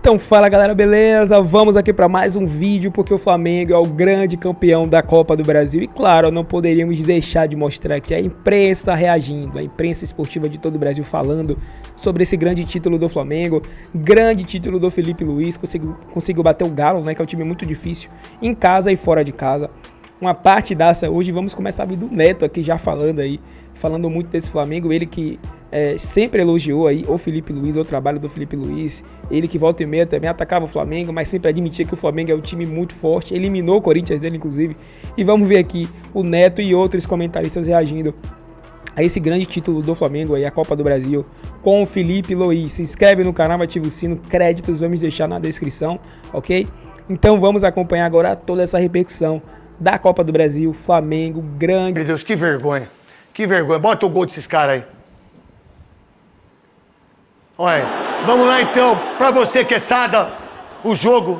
Então fala galera, beleza? Vamos aqui para mais um vídeo porque o Flamengo é o grande campeão da Copa do Brasil e claro, não poderíamos deixar de mostrar aqui a imprensa reagindo, a imprensa esportiva de todo o Brasil falando sobre esse grande título do Flamengo, grande título do Felipe Luiz, conseguiu bater o Galo, né, que é um time muito difícil, em casa e fora de casa. Uma partidaça hoje, vamos começar a vir do Neto aqui já falando muito desse Flamengo, ele que sempre elogiou aí o Felipe Luiz, o trabalho do Felipe Luiz, ele que volta e meia também atacava o Flamengo, mas sempre admitia que o Flamengo é um time muito forte, eliminou o Corinthians dele inclusive, e vamos ver aqui o Neto e outros comentaristas reagindo a esse grande título do Flamengo aí, a Copa do Brasil, com o Felipe Luiz. Se inscreve no canal, ativa o sino, créditos vamos deixar na descrição, ok? Então vamos acompanhar agora toda essa repercussão da Copa do Brasil, Flamengo, grande... Meu Deus, que vergonha, bota o gol desses caras aí. Olha, vamos lá então, pra você, Quesada, o jogo.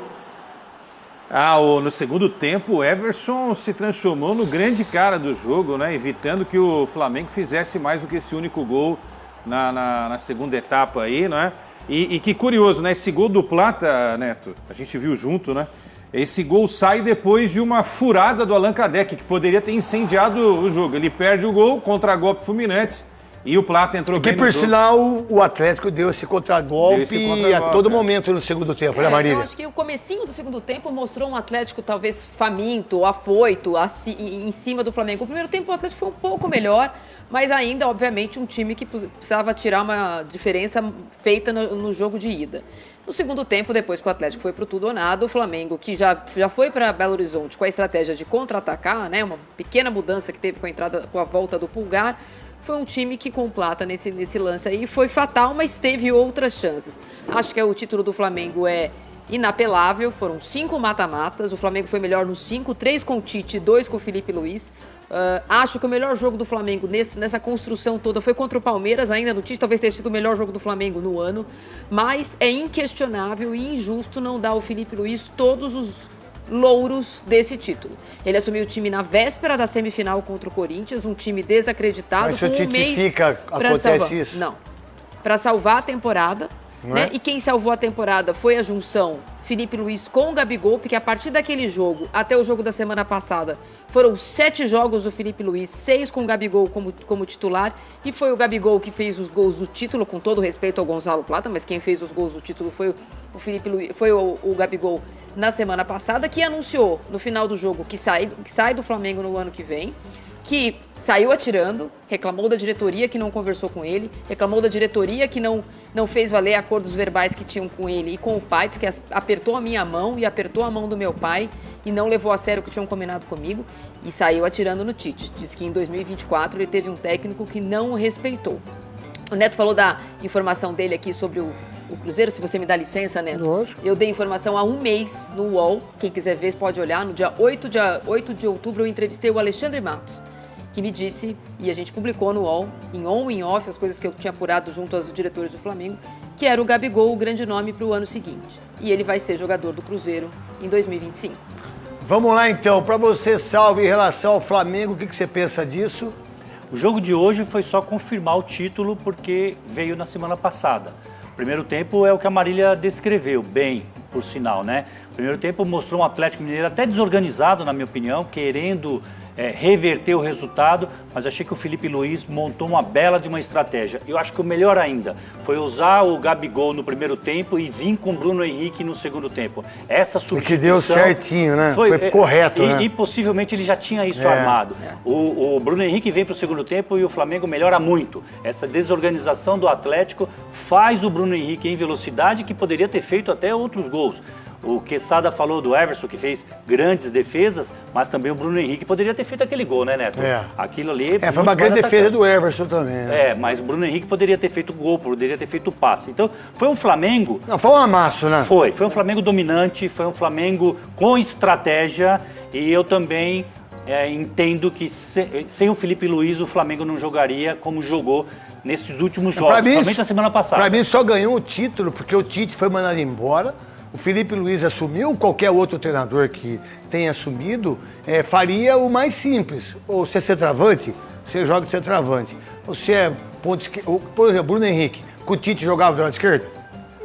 No segundo tempo, o Everson se transformou no grande cara do jogo, né? Evitando que o Flamengo fizesse mais do que esse único gol na segunda etapa aí, né? E que curioso, né? Esse gol do Plata, Neto, a gente viu junto, né? Esse gol sai depois de uma furada do Allan Kardec, que poderia ter incendiado o jogo. Ele perde o gol, contra-golpe fulminante. E o Plata entrou bem no jogo. Que, por sinal, o Atlético deu esse contragolpe a todo momento no segundo tempo, né, Marília? Eu acho que o comecinho do segundo tempo mostrou um Atlético talvez faminto, afoito, em cima do Flamengo. O primeiro tempo o Atlético foi um pouco melhor, mas ainda, obviamente, um time que precisava tirar uma diferença feita no jogo de ida. No segundo tempo, depois que o Atlético foi pro tudo ou nada, o Flamengo, que já foi para Belo Horizonte com a estratégia de contra-atacar, né, uma pequena mudança que teve com a volta do Pulgar, foi um time que com o Plata nesse lance aí foi fatal, mas teve outras chances. Acho que o título do Flamengo é inapelável, foram 5 mata-matas, o Flamengo foi melhor nos 5, 3 com o Tite, 2 com o Felipe Luiz. Acho que o melhor jogo do Flamengo nessa construção toda foi contra o Palmeiras, ainda no Tite, talvez tenha sido o melhor jogo do Flamengo no ano, mas é inquestionável e injusto não dar ao Felipe Luiz todos os louros desse título. Ele assumiu o time na véspera da semifinal contra o Corinthians, um time desacreditado. Mas se o Tite fica, acontece isso? Não. Para salvar a temporada, né? E quem salvou a temporada foi a junção Felipe Luiz com o Gabigol, porque a partir daquele jogo, até o jogo da semana passada, foram 7 jogos do Felipe Luiz, 6 com o Gabigol como titular, e foi o Gabigol que fez os gols do título, com todo respeito ao Gonzalo Plata, mas quem fez os gols do título foi o Felipe Luiz, foi o Gabigol na semana passada, que anunciou no final do jogo que sai do Flamengo no ano que vem, que saiu atirando, reclamou da diretoria que não conversou com ele, reclamou da diretoria que não fez valer acordos verbais que tinham com ele e com o pai, disse que apertou a minha mão e apertou a mão do meu pai e não levou a sério o que tinham combinado comigo e saiu atirando no Tite. Diz que em 2024 ele teve um técnico que não o respeitou. O Neto falou da informação dele aqui sobre o Cruzeiro, se você me dá licença, Neto. Lógico. Eu dei informação há um mês no UOL, quem quiser ver pode olhar, no dia 8 de outubro eu entrevistei o Alexandre Matos, que me disse, e a gente publicou no UOL, em on e em off, as coisas que eu tinha apurado junto aos diretores do Flamengo, que era o Gabigol o grande nome para o ano seguinte. E ele vai ser jogador do Cruzeiro em 2025. Vamos lá então, para você, Salve, em relação ao Flamengo, o que você pensa disso? O jogo de hoje foi só confirmar o título porque veio na semana passada. O primeiro tempo é o que a Marília descreveu, bem, por sinal, né? O primeiro tempo mostrou um Atlético Mineiro até desorganizado, na minha opinião, querendo reverter o resultado, mas achei que o Felipe Luiz montou uma bela de uma estratégia. Eu acho que o melhor ainda foi usar o Gabigol no primeiro tempo e vir com o Bruno Henrique no segundo tempo. Essa substituição... Que deu certinho, né? Foi correto, né? E possivelmente ele já tinha isso armado. O Bruno Henrique vem para o segundo tempo e o Flamengo melhora muito. Essa desorganização do Atlético faz o Bruno Henrique em velocidade, que poderia ter feito até outros gols. O Quesada falou do Everson, que fez grandes defesas, mas também o Bruno Henrique poderia ter feito aquele gol, né, Neto? Aquilo ali... foi uma grande defesa do Everson também, né? Mas o Bruno Henrique poderia ter feito o gol, poderia ter feito o passe. Então, foi um Flamengo... Não, foi um amasso, né? Foi um Flamengo dominante, foi um Flamengo com estratégia, e eu também entendo que sem o Felipe Luiz o Flamengo não jogaria como jogou nesses últimos jogos, principalmente na semana passada. Para mim só ganhou o título porque o Tite foi mandado embora. O Felipe Luiz assumiu, qualquer outro treinador que tenha assumido, faria o mais simples. Ou você é centroavante, você joga de centroavante. Você é ponto esquerdo. Por exemplo, Bruno Henrique, com o Tite jogava do lado esquerdo?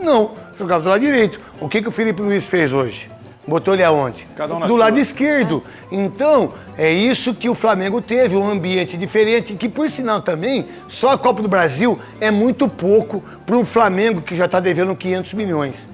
Não, jogava do lado direito. O que o Felipe Luiz fez hoje? Botou ele aonde? Cada um na do sua. lado esquerdo. Então, é isso que o Flamengo teve, um ambiente diferente, que por sinal também, só a Copa do Brasil é muito pouco para um Flamengo que já está devendo 500 milhões.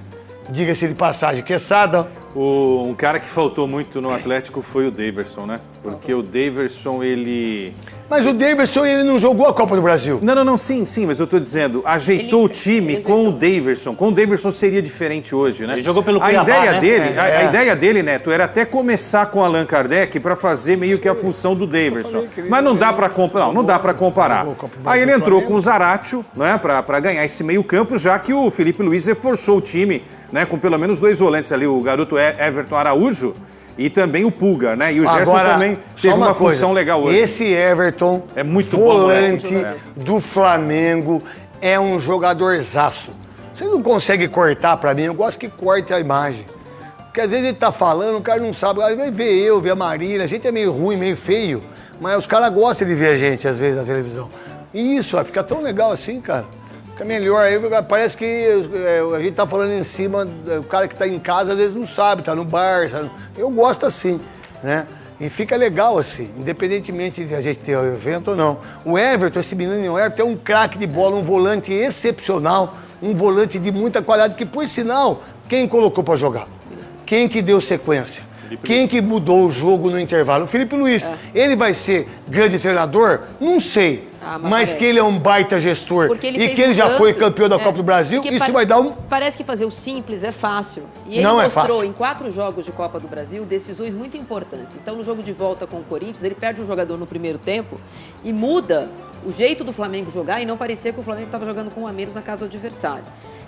Diga-se de passagem, Quesada. Um cara que faltou muito no Atlético foi o Daverson, né? Porque o Daverson, ele... Mas o Daverson, ele não jogou a Copa do Brasil. Não, sim, mas eu tô dizendo, ajeitou o time com o Daverson. Com o Daverson seria diferente hoje, né? Ele jogou pelo a Cuiabá, ideia né? dele, a ideia dele, Neto, era até começar com o Allan Kardec para fazer meio que a função do Daverson. Mas não dá para comparar, não dá para comparar. Aí ele entrou com o Zaratio, né, para ganhar esse meio-campo, já que o Felipe Luiz reforçou o time, né, com pelo menos 2 volantes ali, o garoto Everton Araújo e também o Pulgar, né? E o Gerson também teve uma função legal hoje. Esse Everton, é muito volante bom, do Flamengo, é um jogadorzaço. Você não consegue cortar pra mim, eu gosto que corte a imagem. Porque às vezes ele tá falando, o cara não sabe, às vezes vê eu, vê a Marília, a gente é meio ruim, meio feio, mas os caras gostam de ver a gente às vezes na televisão. E isso, fica tão legal assim, cara. Fica melhor, aí parece que a gente tá falando em cima, o cara que tá em casa às vezes não sabe, tá no bar, sabe? Eu gosto assim, né? E fica legal assim, independentemente de a gente ter o evento ou não. O Everton, esse menino, o Everton é um craque de bola, um volante excepcional, um volante de muita qualidade, que por sinal, quem colocou pra jogar? Quem que deu sequência? Quem que mudou o jogo no intervalo? O Felipe Luiz. Ele vai ser grande treinador? Não sei. Mas que ele é um baita gestor e que ele já foi campeão da Copa do Brasil, isso vai dar um... Parece que fazer o simples é fácil. E ele Não mostrou em 4 jogos de Copa do Brasil decisões muito importantes. Então, no jogo de volta com o Corinthians, ele perde um jogador no primeiro tempo e muda o jeito do Flamengo jogar e não parecia que o Flamengo estava jogando com um a menos na casa do adversário.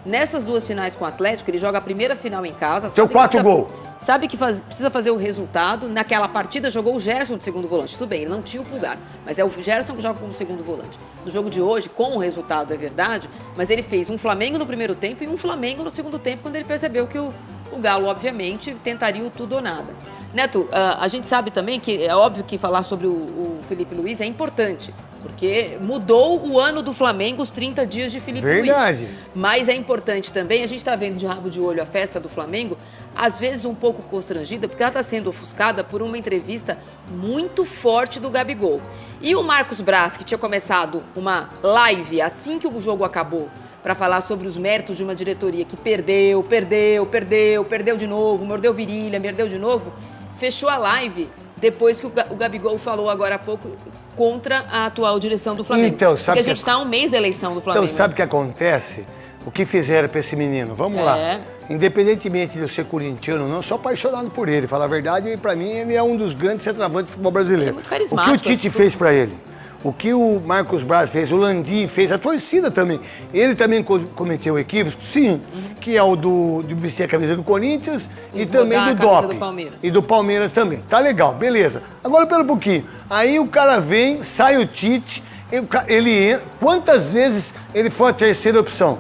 Nessas 2 finais com o Atlético, ele joga a primeira final em casa. Deu 4 gols. Sabe que precisa fazer o resultado. Naquela partida jogou o Gerson de segundo volante. Tudo bem, ele não tinha o Pulgar, mas é o Gerson que joga como segundo volante. No jogo de hoje, com o resultado, é verdade, mas ele fez um Flamengo no primeiro tempo e um Flamengo no segundo tempo, quando ele percebeu que o Galo, obviamente, tentaria o tudo ou nada. Neto, a gente sabe também que é óbvio que falar sobre o Felipe Luiz é importante, porque mudou o ano do Flamengo, os 30 dias de Felipe Luiz. Verdade. Mas é importante também, a gente está vendo de rabo de olho a festa do Flamengo, às vezes um pouco constrangida, porque ela está sendo ofuscada por uma entrevista muito forte do Gabigol. E o Marcos Braz, que tinha começado uma live assim que o jogo acabou, para falar sobre os méritos de uma diretoria que perdeu de novo, mordeu virilha, perdeu de novo, fechou a live depois que o Gabigol falou agora há pouco contra a atual direção do Flamengo. Então, sabe porque a gente está a um mês da eleição do Flamengo. Então, sabe o que acontece? O que fizeram para esse menino? Vamos lá. Independentemente de eu ser corintiano, não, sou apaixonado por ele. Falar a verdade, para mim, ele é um dos grandes centroavantes do futebol brasileiro. Ele é muito carismático. O que o Tite fez para ele? O que o Marcos Braz fez, o Landim fez, a torcida também. Ele também cometeu equívocos, sim, que é o de vestir a camisa do Corinthians e também do doping. E do Palmeiras também. Tá legal, beleza. Agora, pera um pouquinho. Aí o cara vem, sai o Tite, ele entra. Quantas vezes ele foi a terceira opção?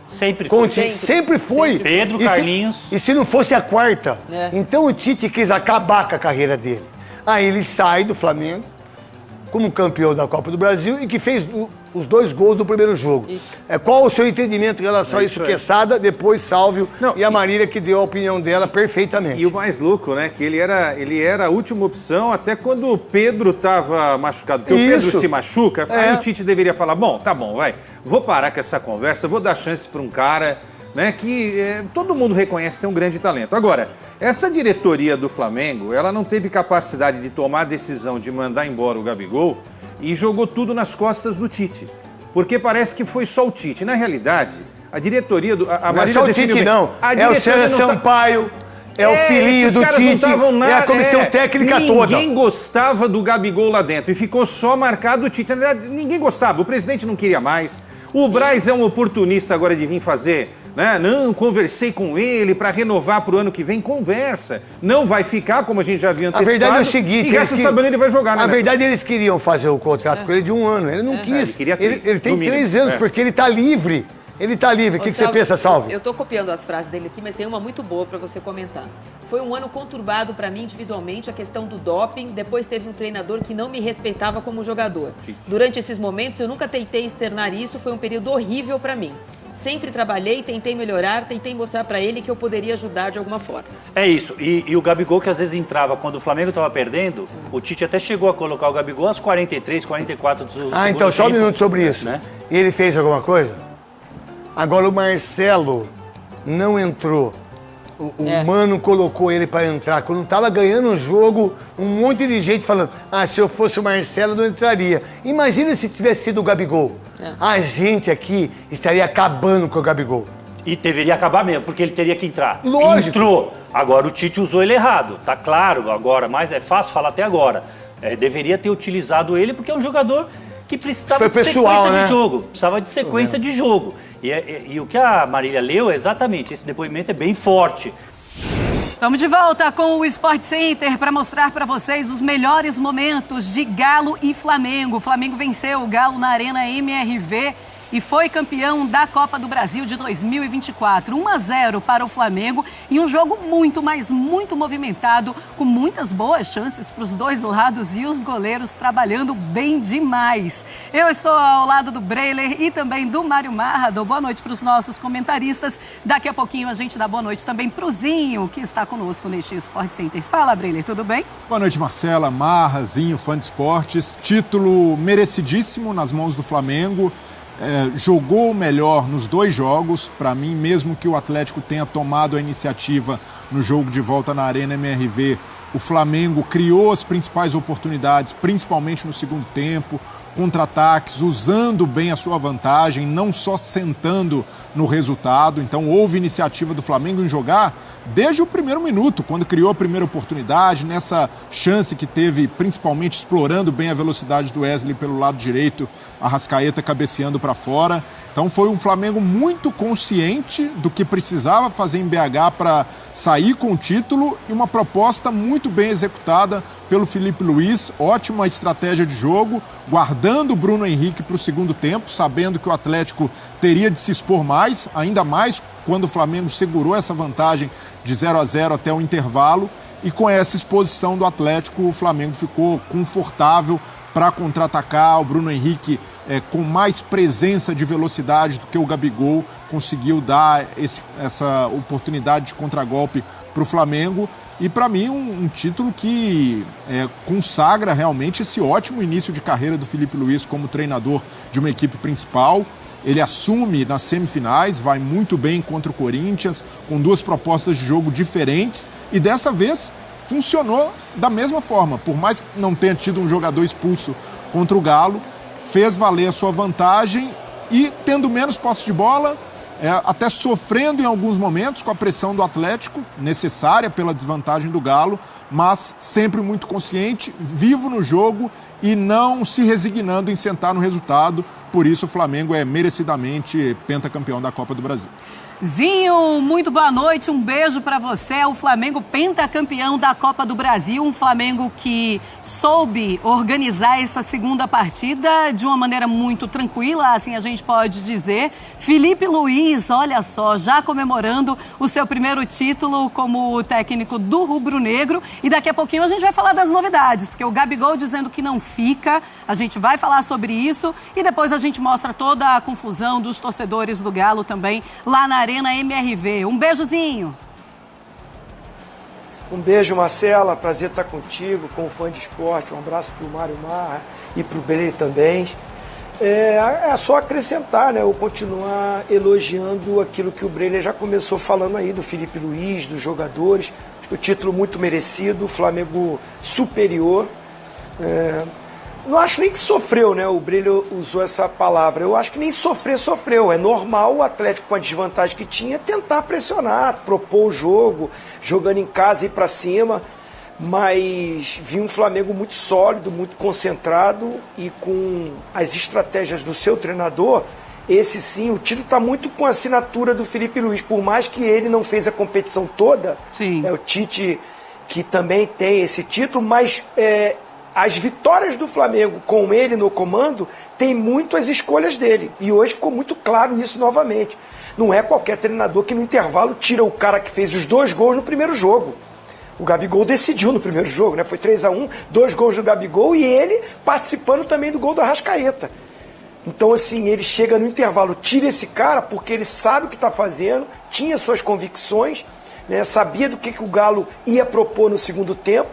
Sempre foi. Sempre foi. Pedro, Carlinhos. E se não fosse a quarta? Então o Tite quis acabar com a carreira dele. Aí ele sai do Flamengo como campeão da Copa do Brasil e que fez os 2 gols do primeiro jogo. Qual o seu entendimento em relação a isso, Quesada, depois Sálvio e a Marília, que deu a opinião dela perfeitamente. E o mais louco, né, que ele era a última opção até quando o Pedro estava machucado. Porque o Pedro se machuca, aí o Tite deveria falar, bom, tá bom, vou parar com essa conversa, vou dar chance para um cara, né, que todo mundo reconhece que tem um grande talento. Agora, essa diretoria do Flamengo, ela não teve capacidade de tomar a decisão de mandar embora o Gabigol e jogou tudo nas costas do Tite. Porque parece que foi só o Tite. Na realidade, a diretoria do... Não é só o Tite, não. É o César Sampaio, é o filhinho do Tite, é a comissão técnica toda. Ninguém gostava do Gabigol lá dentro e ficou só marcado o Tite. Na verdade, ninguém gostava, o presidente não queria mais. O Braz é um oportunista agora de vir fazer... Né? Não, conversei com ele para renovar para o ano que vem. Conversa. Não vai ficar, como a gente já viu antecipado. A verdade é o seguinte... E essa sabendo ele vai jogar, né? Na verdade, eles queriam fazer o contrato com ele de 1 ano. Ele não quis. Ele queria 3, ele tem 3 anos, porque ele está livre. Ele está livre. O que você pensa, Salve? Eu estou copiando as frases dele aqui, mas tem uma muito boa para você comentar. Foi um ano conturbado para mim individualmente, a questão do doping. Depois teve um treinador que não me respeitava como jogador. Durante esses momentos, eu nunca tentei externar isso. Foi um período horrível para mim. sempre trabalhei, tentei melhorar, tentei mostrar para ele que eu poderia ajudar de alguma forma. É isso, e o Gabigol que às vezes entrava quando o Flamengo estava perdendo, o Tite até chegou a colocar o Gabigol às 43, 44 do segundo tempo. Então só um minuto sobre isso. Né? E ele fez alguma coisa? Agora o Marcelo não entrou. O Mano colocou ele para entrar. Quando estava ganhando o jogo, um monte de gente falando: se eu fosse o Marcelo, não entraria. Imagina se tivesse sido o Gabigol. A gente aqui estaria acabando com o Gabigol. E deveria acabar mesmo, porque ele teria que entrar. Lógico. Entrou. Agora o Tite usou ele errado. Tá claro agora, mas é fácil falar até agora. Deveria ter utilizado ele, porque é um jogador que precisava de sequência de jogo. Precisava de sequência de jogo. E o que a Marília leu é exatamente, esse depoimento é bem forte. Estamos de volta com o Sport Center para mostrar para vocês os melhores momentos de Galo e Flamengo. O Flamengo venceu o Galo na Arena MRV e foi campeão da Copa do Brasil de 2024. 1-0 para o Flamengo e um jogo muito, mas muito movimentado, com muitas boas chances para os dois lados e os goleiros trabalhando bem demais. Eu estou ao lado do Breiler e também do Mário Marra. Dou boa noite para os nossos comentaristas. Daqui a pouquinho a gente dá boa noite também para o Zinho, que está conosco neste Sport Center. Fala, Breiler, tudo bem? Boa noite, Marcela, Marra, Zinho, fã de esportes. Título merecidíssimo nas mãos do Flamengo. Jogou melhor nos dois jogos. Para mim, mesmo que o Atlético tenha tomado a iniciativa no jogo de volta na Arena MRV, o Flamengo criou as principais oportunidades, principalmente no segundo tempo, contra-ataques, usando bem a sua vantagem, não só sentando no resultado. Então houve iniciativa do Flamengo em jogar desde o primeiro minuto, quando criou a primeira oportunidade, nessa chance que teve, principalmente explorando bem a velocidade do Wesley pelo lado direito, a Arrascaeta cabeceando para fora. Então foi um Flamengo muito consciente do que precisava fazer em BH para sair com o título e uma proposta muito bem executada pelo Filipe Luiz. Ótima estratégia de jogo, guardando o Bruno Henrique para o segundo tempo, sabendo que o Atlético teria de se expor mais, ainda mais quando o Flamengo segurou essa vantagem de 0-0 até o intervalo. E com essa exposição do Atlético, o Flamengo ficou confortável para contra-atacar. O Bruno Henrique, com mais presença de velocidade do que o Gabigol, conseguiu dar essa oportunidade de contragolpe para o Flamengo. E para mim um título que consagra realmente esse ótimo início de carreira do Filipe Luiz como treinador de uma equipe principal. Ele assume nas semifinais, vai muito bem contra o Corinthians, com duas propostas de jogo diferentes, e dessa vez funcionou da mesma forma. Por mais que não tenha tido um jogador expulso contra o Galo, fez valer a sua vantagem e, tendo menos posse de bola, até sofrendo em alguns momentos com a pressão do Atlético, necessária pela desvantagem do Galo, mas sempre muito consciente, vivo no jogo e não se resignando em sentar no resultado. Por isso o Flamengo é merecidamente pentacampeão da Copa do Brasil. Zinho, muito boa noite, um beijo para você. O Flamengo pentacampeão da Copa do Brasil, um Flamengo que soube organizar essa segunda partida de uma maneira muito tranquila, assim a gente pode dizer. Filipe Luiz, olha só, já comemorando o seu primeiro título como técnico do rubro-negro. E daqui a pouquinho a gente vai falar das novidades, porque o Gabigol dizendo que não fica, a gente vai falar sobre isso e depois a gente mostra toda a confusão dos torcedores do Galo também lá na Arena MRV. Um beijozinho. Um beijo, Marcela. Prazer estar contigo, com o fã de esporte. Um abraço para o Mário Marra e para o Bele também. É só acrescentar, né? Ou continuar elogiando aquilo que o Breiler já começou falando aí, do Filipe Luiz, dos jogadores. Acho que o título muito merecido, o Flamengo superior. Não acho nem que sofreu, né? O Breiler usou essa palavra. Eu acho que nem sofreu. É normal o Atlético, com a desvantagem que tinha, tentar pressionar, propor o jogo, jogando em casa e ir para cima. Mas vi um Flamengo muito sólido, muito concentrado e com as estratégias do seu treinador. Esse sim, o título está muito com a assinatura do Filipe Luiz. Por mais que ele não fez a competição toda, sim. É o Tite que também tem esse título, mas as vitórias do Flamengo com ele no comando tem muito as escolhas dele. E hoje ficou muito claro isso novamente. Não é qualquer treinador que no intervalo tira o cara que fez os 2 gols no primeiro jogo. O Gabigol decidiu no primeiro jogo, né? Foi 3-1, 2 gols do Gabigol e ele participando também do gol do Arrascaeta. Então, assim, ele chega no intervalo, tira esse cara porque ele sabe o que está fazendo, tinha suas convicções, né, sabia do que o Galo ia propor no segundo tempo.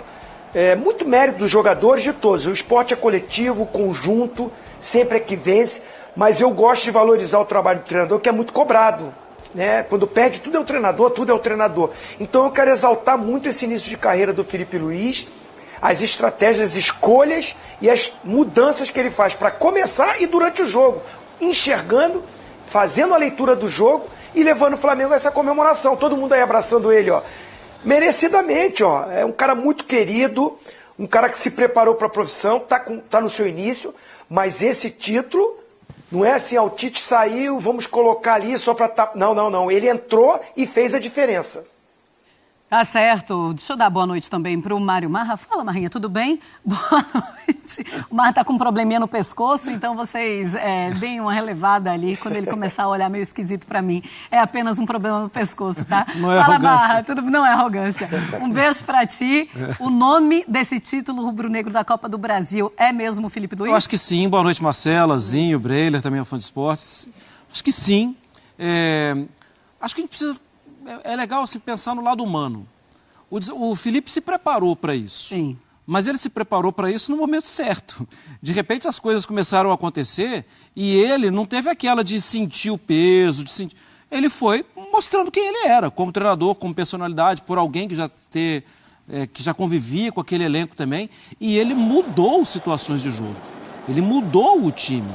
Muito mérito dos jogadores, de todos. O esporte é coletivo, conjunto, sempre é que vence, mas eu gosto de valorizar o trabalho do treinador, que é muito cobrado. Né? Quando perde, tudo é o treinador, tudo é o treinador. Então eu quero exaltar muito esse início de carreira do Felipe Luiz, as estratégias, as escolhas e as mudanças que ele faz para começar e durante o jogo, enxergando, fazendo a leitura do jogo e levando o Flamengo a essa comemoração. Todo mundo aí abraçando ele, ó, merecidamente, ó. É um cara muito querido, um cara que se preparou para a profissão, tá no seu início, mas esse título não é assim, o Tite saiu, vamos colocar ali só para... Não. Ele entrou e fez a diferença. Tá certo. Deixa eu dar boa noite também para o Mário Marra. Fala, Marrinha, tudo bem? Boa noite. O Marra tá com um probleminha no pescoço, então vocês deem uma relevada ali quando ele começar a olhar meio esquisito para mim. É apenas um problema no pescoço, tá? Não é Fala, arrogância. Marra, não é arrogância. Um beijo para ti. O nome desse título rubro-negro da Copa do Brasil é mesmo o Felipe Luiz? Eu acho que sim. Boa noite, Marcela, Zinho, Breiler, também é um fã de esportes. Acho que sim. Acho que a gente precisa... É legal assim, pensar no lado humano. O Felipe se preparou para isso. Sim. Mas ele se preparou para isso no momento certo. De repente as coisas começaram a acontecer e ele não teve aquela de sentir o peso, ele foi mostrando quem ele era, como treinador, como personalidade, por alguém que já convivia com aquele elenco também. E ele mudou situações de jogo. Ele mudou o time.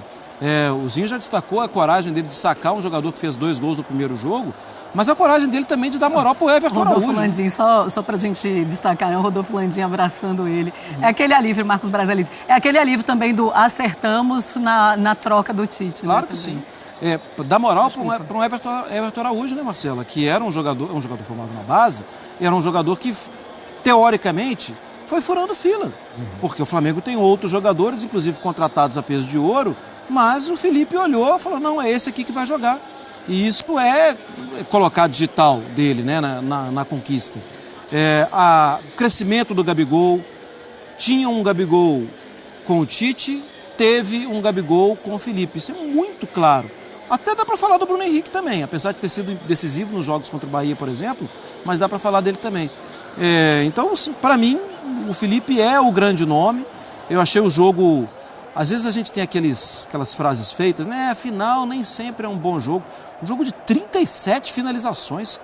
O Zinho já destacou a coragem dele de sacar um jogador que fez 2 gols no primeiro jogo, mas a coragem dele também de dar moral pro Everton Araújo. Rodolfo Landim, só pra gente destacar, né? O Rodolfo Landim abraçando ele. É aquele alívio, Marcos Brasilito. É aquele alívio também do acertamos na troca do Tite. Claro né, que sim. Dá moral para um Everton Araújo, né, Marcela? Que era um jogador formado na base, era um jogador que, teoricamente, foi furando fila. Porque o Flamengo tem outros jogadores, inclusive contratados a peso de ouro, mas o Felipe olhou e falou, não, é esse aqui que vai jogar. E isso é colocar digital dele, né, na conquista. O crescimento do Gabigol, tinha um Gabigol com o Tite, teve um Gabigol com o Felipe. Isso é muito claro. Até dá para falar do Bruno Henrique também, apesar de ter sido decisivo nos jogos contra o Bahia, por exemplo, mas dá para falar dele também. Então, para mim, o Felipe é o grande nome. Eu achei o jogo... Às vezes a gente tem aquelas frases feitas, né? Afinal, nem sempre é um bom jogo. Um jogo de 37 finalizações.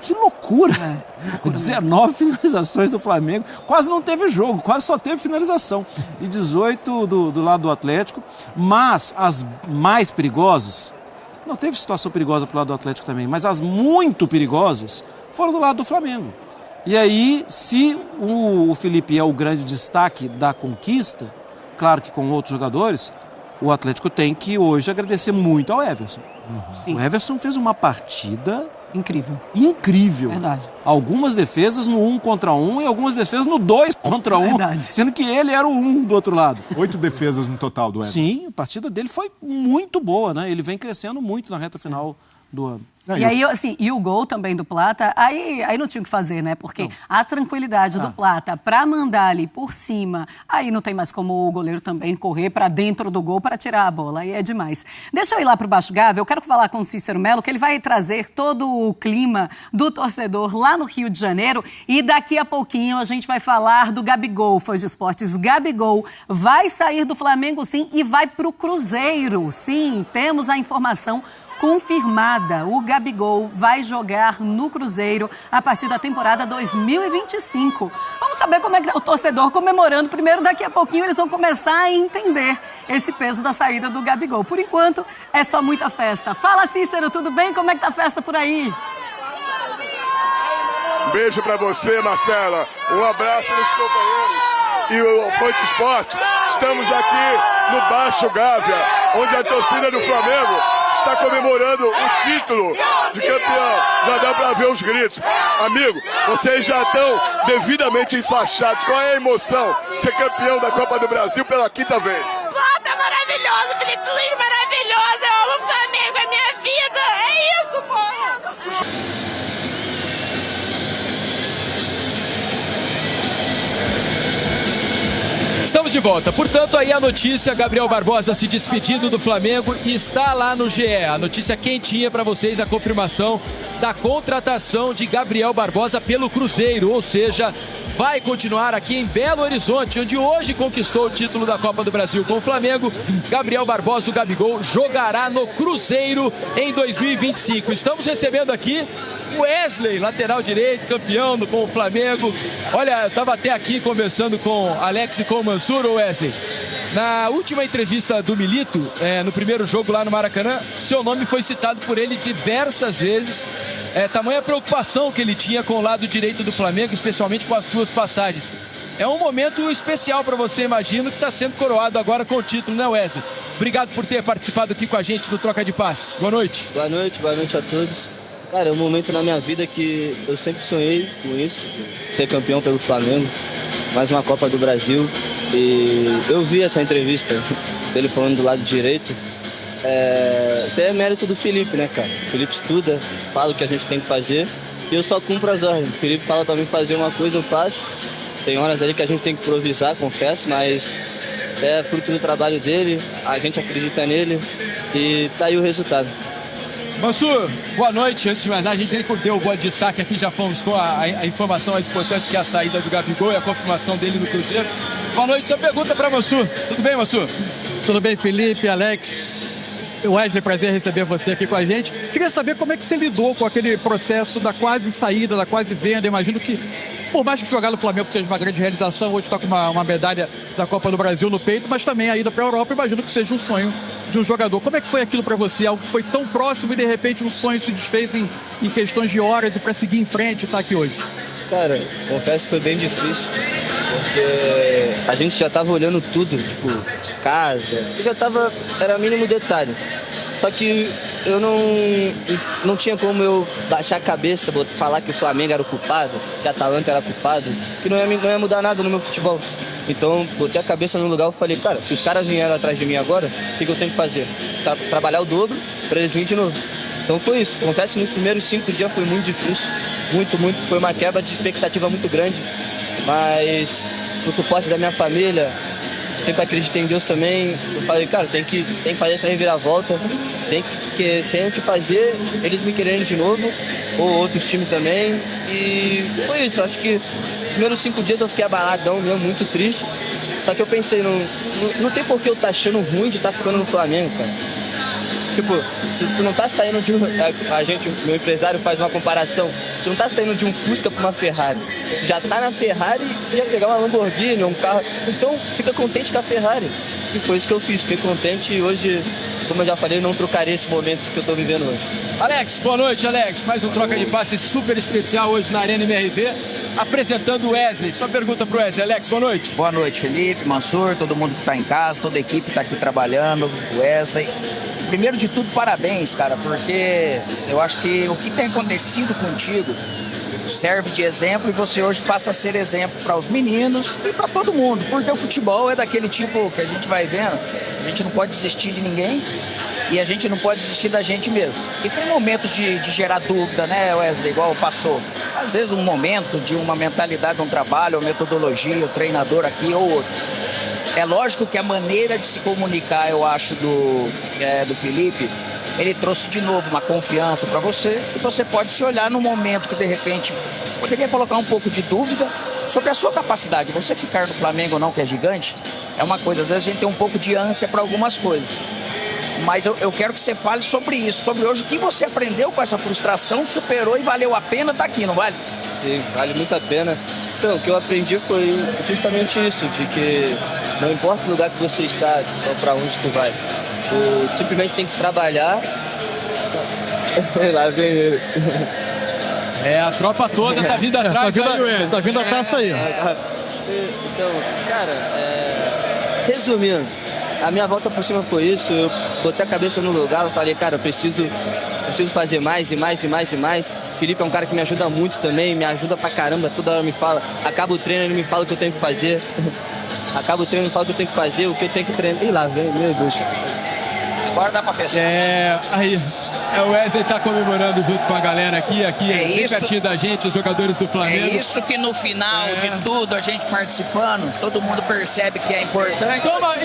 Que loucura! 19 finalizações do Flamengo. Quase não teve jogo, quase só teve finalização. E 18 do lado do Atlético. Mas as mais perigosas, não teve situação perigosa pro lado do Atlético também, mas as muito perigosas foram do lado do Flamengo. E aí, se o Felipe é o grande destaque da conquista, claro que com outros jogadores, o Atlético tem que hoje agradecer muito ao Everson. Sim. O Everson fez uma partida incrível. Verdade. Algumas defesas no 1 contra 1 e algumas defesas no 2 contra 1. Verdade. Sendo que ele era o 1 do outro lado. 8 defesas no total do Everson. Sim, a partida dele foi muito boa, né? Ele vem crescendo muito na reta final do ano. E aí, assim, e o gol também do Plata, aí não tinha o que fazer, né? Porque a tranquilidade do Plata pra mandar ali por cima, aí não tem mais como o goleiro também correr pra dentro do gol para tirar a bola, aí é demais. Deixa eu ir lá pro Baixo Gávea, eu quero falar com o Cícero Melo, que ele vai trazer todo o clima do torcedor lá no Rio de Janeiro, e daqui a pouquinho a gente vai falar do Gabigol, Fãs de Esportes. Gabigol vai sair do Flamengo, sim, e vai pro Cruzeiro. Sim, temos a informação confirmada. O Gabigol vai jogar no Cruzeiro a partir da temporada 2025. Vamos saber como é que é o torcedor comemorando. Primeiro, daqui a pouquinho eles vão começar a entender esse peso da saída do Gabigol. Por enquanto, é só muita festa. Fala, Cícero, tudo bem? Como é que tá a festa por aí? Um beijo pra você, Marcela. Um abraço nos companheiros. E o Fã de Esporte, estamos aqui no Baixo Gávea, onde a torcida do Flamengo está comemorando o título de campeão. Já dá pra ver os gritos. Amigo, vocês já estão devidamente enfaixados. Qual é a emoção de ser campeão da Copa do Brasil pela 5ª vez? Plata maravilhoso, Felipe Luiz maravilhoso. Eu amo o Flamengo, é minha vida. É isso, pô. Estamos de volta. Portanto, aí a notícia, Gabriel Barbosa se despedindo do Flamengo e está lá no GE. A notícia quentinha para vocês, a confirmação da contratação de Gabriel Barbosa pelo Cruzeiro, ou seja, vai continuar aqui em Belo Horizonte, onde hoje conquistou o título da Copa do Brasil com o Flamengo. Gabriel Barbosa, o Gabigol, jogará no Cruzeiro em 2025. Estamos recebendo aqui o Wesley, lateral direito, campeão com o Flamengo. Olha, eu estava até aqui conversando com Alex e com o Mansur, Wesley. Na última entrevista do Milito, no primeiro jogo lá no Maracanã, seu nome foi citado por ele diversas vezes. Tamanha preocupação que ele tinha com o lado direito do Flamengo, especialmente com as suas passagens. É um momento especial para você, imagino, que está sendo coroado agora com o título, né, Wesley? Obrigado por ter participado aqui com a gente no Troca de Passes. Boa noite. Boa noite a todos. Cara, é um momento na minha vida que eu sempre sonhei com isso, ser campeão pelo Flamengo, mais uma Copa do Brasil. E eu vi essa entrevista dele falando do lado direito. Isso é mérito do Felipe, né, cara? O Felipe estuda, fala o que a gente tem que fazer e eu só cumpro as ordens. O Felipe fala pra mim fazer uma coisa, eu faço. Tem horas ali que a gente tem que improvisar, confesso, mas é fruto do trabalho dele, a gente acredita nele e tá aí o resultado. Mansur, boa noite. Antes de mais nada, a gente nem deu o bom destaque aqui, já fomos com a informação mais importante, que é a saída do Gabigol e a confirmação dele no Cruzeiro. Boa noite, sua pergunta para Mansur. Tudo bem, Mansur? Tudo bem, Felipe, Alex. Wesley, prazer receber você aqui com a gente. Queria saber como é que você lidou com aquele processo da quase saída, da quase venda. Imagino que, por mais que jogar no Flamengo seja uma grande realização, hoje está com uma medalha da Copa do Brasil no peito, mas também a ida para a Europa, imagino que seja um sonho de um jogador. Como é que foi aquilo para você? Algo que foi tão próximo e de repente um sonho se desfez em questões de horas e para seguir em frente e estar aqui hoje? Cara, confesso que foi bem difícil, porque a gente já tava olhando tudo, tipo, casa, era mínimo detalhe. Só que eu não tinha como eu baixar a cabeça, falar que o Flamengo era o culpado, que a Atalanta era culpado, que não ia mudar nada no meu futebol. Então, botei a cabeça no lugar e falei, cara, se os caras vieram atrás de mim agora, o que eu tenho que fazer? Trabalhar o dobro para eles virem de novo. Então foi isso. Confesso que nos primeiros 5 dias foi muito difícil. Muito. Foi uma quebra de expectativa muito grande. Mas com o suporte da minha família, sempre acreditei em Deus também. Eu falei, cara, tem que fazer essa reviravolta. Tenho que fazer eles me quererem de novo. Ou outros times também. E foi isso. Acho que os primeiros 5 dias eu fiquei abaladão mesmo, muito triste. Só que eu pensei, não tem por que eu estar achando ruim de estar ficando no Flamengo, cara. Tipo, tu não tá saindo de meu empresário faz uma comparação, tu não tá saindo de um Fusca pra uma Ferrari. Tu já tá na Ferrari e ia pegar uma Lamborghini, um carro. Então, fica contente com a Ferrari. E foi isso que eu fiz, fiquei contente e hoje, como eu já falei, não trocaria esse momento que eu tô vivendo hoje. Alex, boa noite, Alex. Mais um troca de passes super especial hoje na Arena MRV, apresentando o Wesley. Só pergunta pro Wesley. Alex, boa noite. Boa noite, Felipe, Mansur, todo mundo que tá em casa, toda a equipe tá aqui trabalhando, Wesley. Primeiro de tudo, parabéns, cara, porque eu acho que o que tem acontecido contigo serve de exemplo e você hoje passa a ser exemplo para os meninos e para todo mundo, porque o futebol é daquele tipo que a gente vai vendo, a gente não pode desistir de ninguém e a gente não pode desistir da gente mesmo. E tem momentos de gerar dúvida, né, Wesley, igual passou. Às vezes um momento de uma mentalidade, um trabalho, uma metodologia, o treinador aqui ou outro. É lógico que a maneira de se comunicar, eu acho, do Felipe, ele trouxe de novo uma confiança para você e você pode se olhar num momento que, de repente, poderia colocar um pouco de dúvida sobre a sua capacidade. Você ficar no Flamengo ou não, que é gigante, é uma coisa. Às vezes a gente tem um pouco de ânsia para algumas coisas. Mas eu quero que você fale sobre isso, sobre hoje o que você aprendeu com essa frustração, superou e valeu a pena estar aqui, não vale? Sim, vale muito a pena. Então, o que eu aprendi foi justamente isso, de que não importa o lugar que você está, ou para onde tu vai, tu simplesmente tem que trabalhar. Lá vem ele. A tropa toda tá vindo atrás, tá vindo a taça aí. Então, cara, resumindo, a minha volta por cima foi isso, eu botei a cabeça no lugar, eu falei, cara, eu preciso fazer mais e mais e mais e mais. Felipe é um cara que me ajuda muito também, me ajuda pra caramba, toda hora me fala, acaba o treino, ele me fala o que eu tenho que fazer. Acaba o treino, ele me fala o que eu tenho que fazer, o que eu tenho que treinar. E lá vem, meu Deus. Agora dá pra fechar. Aí, O Wesley tá comemorando junto com a galera aqui bem isso. pertinho da gente, os jogadores do Flamengo. É isso que no final de tudo, a gente participando, todo mundo percebe que é importante.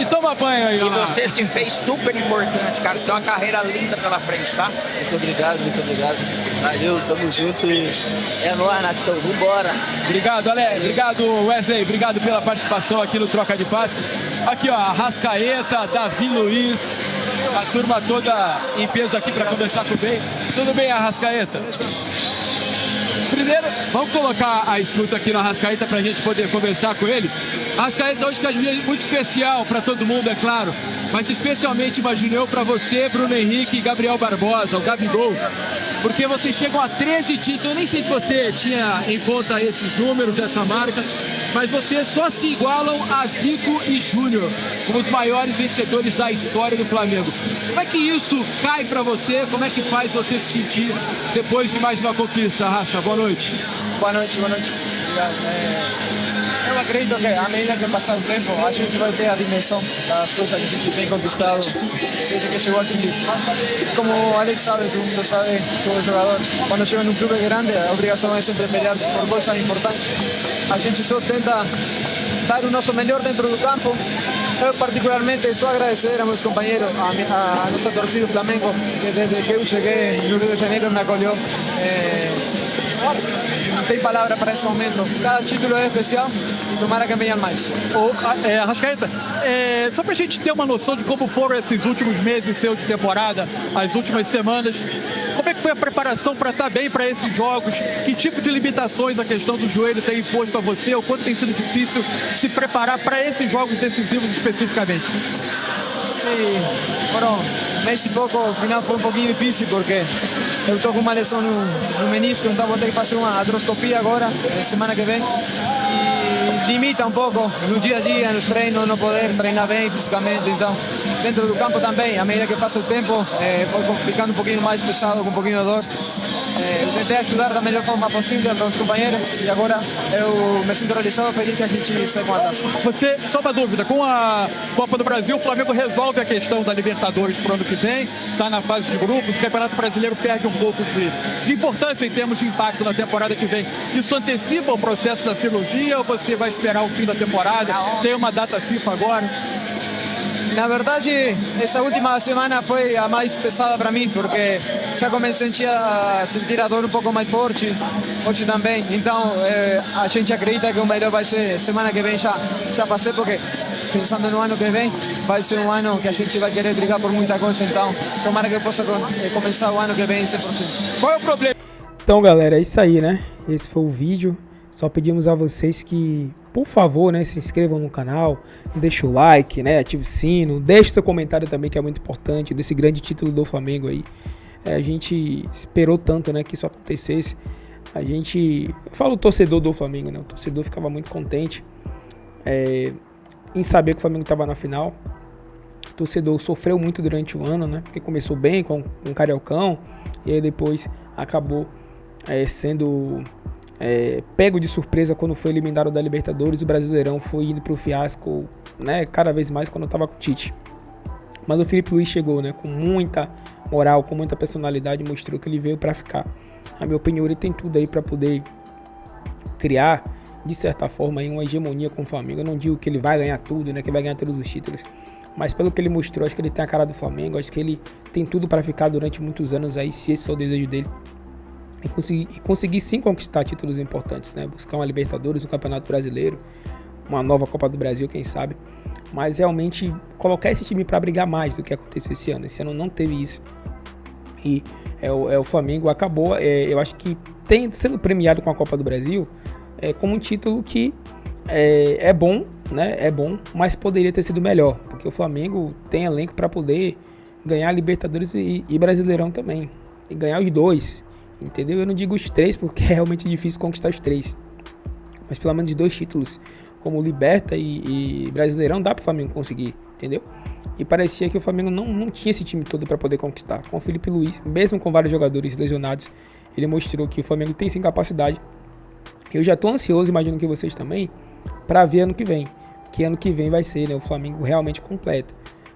Toma banho aí, E você se fez super importante, cara. Você tem uma carreira linda pela frente, tá? Muito obrigado, muito obrigado. Valeu, tamo junto e é nóis, nação. Vambora. Obrigado, Ale. Obrigado, Wesley. Obrigado pela participação aqui no Troca de Passes. Aqui, ó, Arrascaeta, Davi Luiz, a turma toda em peso aqui para conversar com o Bem. Tudo bem, Arrascaeta? Primeiro, vamos colocar a escuta aqui no Arrascaeta para a gente poder conversar com ele. Arrascaeta hoje que é um dia muito especial para todo mundo, é claro, mas especialmente, imagino eu, para você, Bruno Henrique e Gabriel Barbosa, o Gabigol, porque vocês chegam a 13 títulos. Eu nem sei se você tinha em conta esses números, essa marca, mas vocês só se igualam a Zico e Júnior, como os maiores vencedores da história do Flamengo. Como é que isso cai para você? Como é que faz você se sentir depois de mais uma conquista, Arrasca? Boa noite. Boa noite, boa noite. Eu acredito que à medida que passar o tempo, a gente vai ter a dimensão das coisas que a gente tem conquistado desde que chegou aqui. Como o Alex sabe, todo mundo sabe, todo jogador, quando chega num clube grande, a obrigação é sempre pelear por coisas importantes. A gente só tenta dar o nosso melhor dentro do campo. Eu, particularmente, só agradecer a meus companheiros, a nossa torcida do Flamengo, que desde que eu cheguei no Rio de Janeiro me acolheu. Não tem palavra para esse momento. Cada título é especial e tomara que venham mais. Arrascaeta, só pra gente ter uma noção de como foram esses últimos meses seus de temporada, as últimas semanas, como é que foi a preparação para estar bem para esses jogos? Que tipo de limitações a questão do joelho tem imposto a você? O quanto tem sido difícil se preparar para esses jogos decisivos especificamente? Sim, foram mês e pouco, o final foi um pouquinho difícil porque eu estou com uma lesão no menisco, então vou ter que fazer uma artroscopia agora, semana que vem, e limita um pouco no dia a dia, nos treinos, não poder treinar bem fisicamente, então dentro do campo também, à medida que passa o tempo, vou ficando um pouquinho mais pesado, com um pouquinho de dor. Eu tentei ajudar da melhor forma possível para os companheiros e agora eu me sinto realizado, feliz que a gente sai com a taça. Você, só uma dúvida, com a Copa do Brasil, o Flamengo resolve a questão da Libertadores para o ano que vem, está na fase de grupos, o Campeonato Brasileiro perde um pouco de importância em termos de impacto na temporada que vem. Isso antecipa o processo da cirurgia ou você vai esperar o fim da temporada? Tem uma data FIFA agora? Na verdade, essa última semana foi a mais pesada para mim, porque já comecei a sentir a dor um pouco mais forte, hoje também. Então, a gente acredita que o melhor vai ser semana que vem, já passei, porque pensando no ano que vem, vai ser um ano que a gente vai querer brigar por muita coisa, então tomara que eu possa começar o ano que vem 100%. Qual é o problema? Então, galera, é isso aí, né? Esse foi o vídeo. Só pedimos a vocês que, por favor, né, se inscrevam no canal, deixa o like, né, ative o sino, deixe seu comentário também, que é muito importante, desse grande título do Flamengo aí. A gente esperou tanto, né, que isso acontecesse. Eu falo o torcedor do Flamengo, né, o torcedor ficava muito contente em saber que o Flamengo estava na final. O torcedor sofreu muito durante o ano, né, porque começou bem com um Cariocão e aí depois acabou sendo pego de surpresa quando foi eliminado da Libertadores. O Brasileirão foi indo pro fiasco, né, cada vez mais quando estava com o Tite. Mas o Felipe Luiz chegou, né, com muita moral, com muita personalidade, mostrou que ele veio para ficar. Na minha opinião, ele tem tudo aí para poder criar, de certa forma, aí, uma hegemonia com o Flamengo. Eu não digo que ele vai ganhar tudo, né, que vai ganhar todos os títulos, mas pelo que ele mostrou, acho que ele tem a cara do Flamengo, acho que ele tem tudo para ficar durante muitos anos aí, se esse for o desejo dele. E conseguir sim conquistar títulos importantes, né? Buscar uma Libertadores, um Campeonato Brasileiro, uma nova Copa do Brasil, quem sabe. Mas realmente colocar esse time para brigar mais do que aconteceu esse ano. Esse ano não teve isso. E o Flamengo acabou, eu acho que sendo premiado com a Copa do Brasil, como um título que é bom, né? É bom, mas poderia ter sido melhor. Porque o Flamengo tem elenco para poder ganhar Libertadores e Brasileirão também. E ganhar os dois. Entendeu? Eu não digo os três porque é realmente difícil conquistar os três. Mas pelo menos 2 títulos, como Liberta e Brasileirão, dá para o Flamengo conseguir, entendeu? E parecia que o Flamengo não tinha esse time todo para poder conquistar. Com o Felipe Luiz, mesmo com vários jogadores lesionados, ele mostrou que o Flamengo tem sim capacidade. Eu já estou ansioso, imagino que vocês também, para ver ano que vem. Que ano que vem vai ser, né, o Flamengo realmente completo.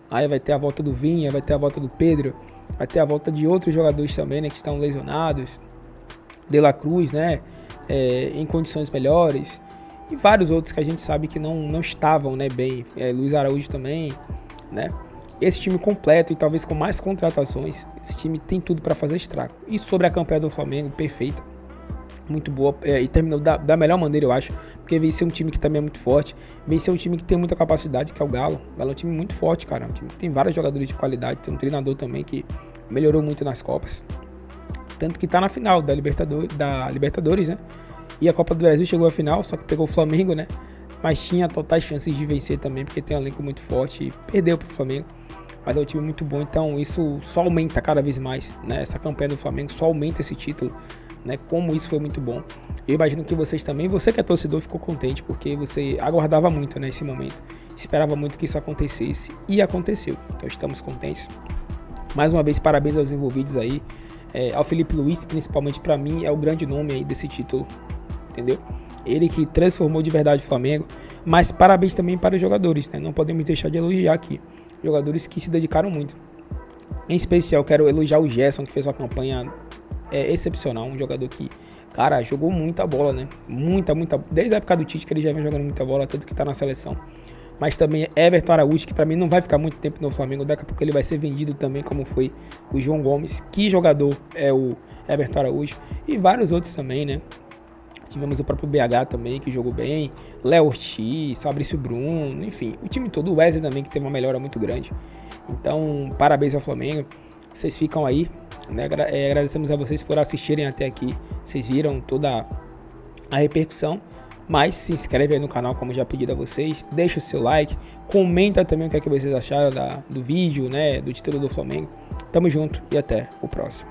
Aí vai ter a volta do Vinha, vai ter a volta do Pedro, vai ter a volta de outros jogadores também, né, que estão lesionados, De La Cruz, né, em condições melhores, e vários outros que a gente sabe que não estavam, né, bem, Luiz Araújo também, né. Esse time completo e talvez com mais contratações, esse time tem tudo para fazer estrago. E sobre a campanha do Flamengo, perfeita, muito boa, e terminou da melhor maneira, eu acho, porque venceu um time que também é muito forte, venceu um time que tem muita capacidade, que é o Galo. O Galo é um time muito forte, cara, um time que tem vários jogadores de qualidade, tem um treinador também que melhorou muito nas Copas, tanto que tá na final da Libertadores, né, e a Copa do Brasil chegou à final, só que pegou o Flamengo, né, mas tinha totais chances de vencer também, porque tem um elenco muito forte, e perdeu pro Flamengo. Mas é um time muito bom, então isso só aumenta cada vez mais, né? Essa campanha do Flamengo só aumenta esse título, né? Como isso foi muito bom. Eu imagino que vocês também, você que é torcedor, ficou contente, porque você aguardava muito, né, esse momento. Esperava muito que isso acontecesse, e aconteceu. Então estamos contentes. Mais uma vez, parabéns aos envolvidos aí. Ao Felipe Luiz, principalmente, para mim, é o grande nome aí desse título, entendeu? Ele que transformou de verdade o Flamengo. Mas parabéns também para os jogadores, né? Não podemos deixar de elogiar aqui. Jogadores que se dedicaram muito. Em especial, quero elogiar o Gerson, que fez uma campanha excepcional. Um jogador que, cara, jogou muita bola, né? Muita. Desde a época do Tite, que ele já vem jogando muita bola, tanto que tá na seleção. Mas também Everton Araújo, que pra mim não vai ficar muito tempo no Flamengo. Daqui a pouco ele vai ser vendido também, como foi o João Gomes. Que jogador é o Everton Araújo. E vários outros também, né? Tivemos o próprio BH também, que jogou bem. Léo Ortiz, Fabrício Bruno, enfim. O time todo, o Wesley também, que teve uma melhora muito grande. Então, parabéns ao Flamengo. Vocês ficam aí, né? Agradecemos a vocês por assistirem até aqui. Vocês viram toda a repercussão. Mas se inscreve aí no canal, como já pedi a vocês. Deixa o seu like. Comenta também o que é que vocês acharam do vídeo, né? Do título do Flamengo. Tamo junto e até o próximo.